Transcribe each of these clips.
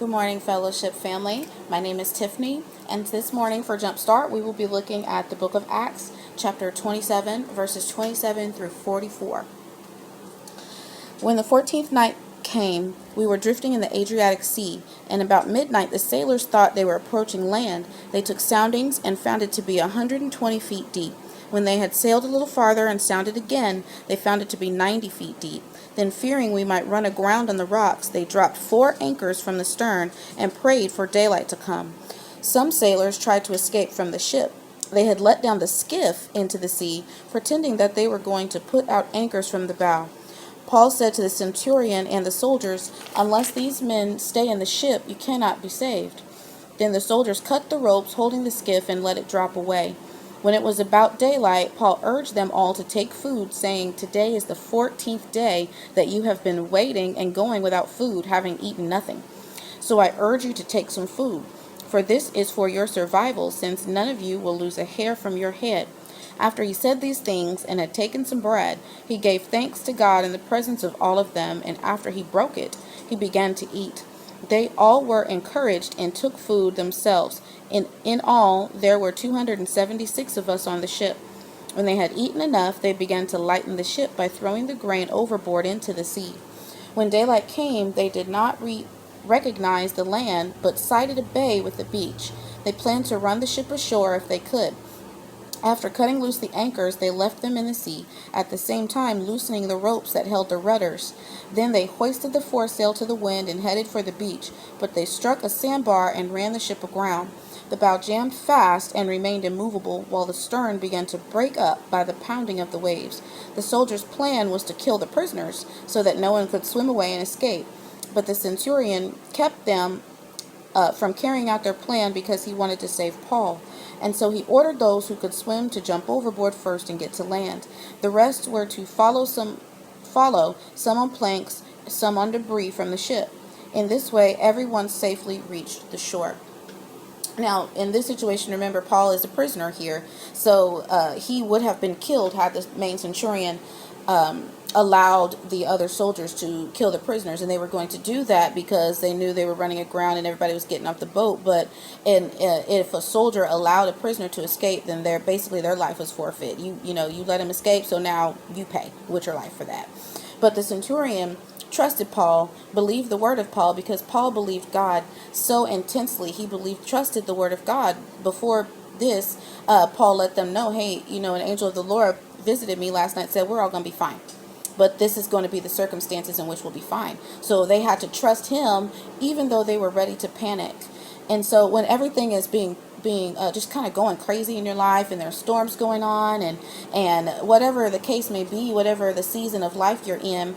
Good morning, fellowship family. My name is Tiffni, and this morning for Jumpstart, we will be looking at the book of Acts, chapter 27, verses 27 through 44. When the 14th night came, we were drifting in the Adriatic Sea, and about midnight the sailors thought they were approaching land. They took soundings and found it to be 120 feet deep. When they had sailed a little farther and sounded again, they found it to be 90 feet deep. Then, fearing we might run aground on the rocks, they dropped 4 anchors from the stern and prayed for daylight to come. Some sailors tried to escape from the ship. They had let down the skiff into the sea, pretending that they were going to put out anchors from the bow. Paul said to the centurion and the soldiers, "Unless these men stay in the ship, you cannot be saved." Then the soldiers cut the ropes holding the skiff and let it drop away. When it was about daylight, Paul urged them all to take food, saying, "Today is the 14th day that you have been waiting and going without food, having eaten nothing. So I urge you to take some food, for this is for your survival, since none of you will lose a hair from your head." After he said these things and had taken some bread, he gave thanks to God in the presence of all of them, and after he broke it, he began to eat. They all were encouraged and took food themselves. In all, there were 276 of us on the ship. When they had eaten enough, they began to lighten the ship by throwing the grain overboard into the sea. When daylight came, they did not recognize the land, but sighted a bay with the beach. They planned to run the ship ashore if they could. After cutting loose the anchors, they left them in the sea, at the same time loosening the ropes that held the rudders. Then they hoisted the foresail to the wind and headed for the beach, but they struck a sandbar and ran the ship aground. The bow jammed fast and remained immovable, while the stern began to break up by the pounding of the waves. The soldiers' plan was to kill the prisoners, so that no one could swim away and escape. But the centurion kept them from carrying out their plan because he wanted to save Paul. And so he ordered those who could swim to jump overboard first and get to land. The rest were to follow, some on planks, some on debris from the ship. In this way, everyone safely reached the shore. Now, in this situation, remember, Paul is a prisoner here, so he would have been killed had the main centurion allowed the other soldiers to kill the prisoners, and they were going to do that because they knew they were running aground and everybody was getting off the boat. But if a soldier allowed a prisoner to escape, then basically their life was forfeit. You let him escape, so now you pay with your life for that. But the centurion trusted Paul, believed the word of Paul, because Paul believed God so intensely. He trusted the word of God. Before this, Paul let them know, hey, an angel of the Lord visited me last night, said we're all going to be fine. But this is going to be the circumstances in which we'll be fine. So they had to trust him, even though they were ready to panic. And so when everything is being just kind of going crazy in your life, and there's storms going on, and whatever the case may be, whatever the season of life you're in,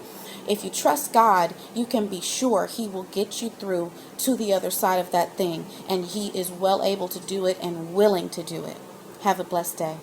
if you trust God, you can be sure he will get you through to the other side of that thing. And he is well able to do it and willing to do it. Have a blessed day.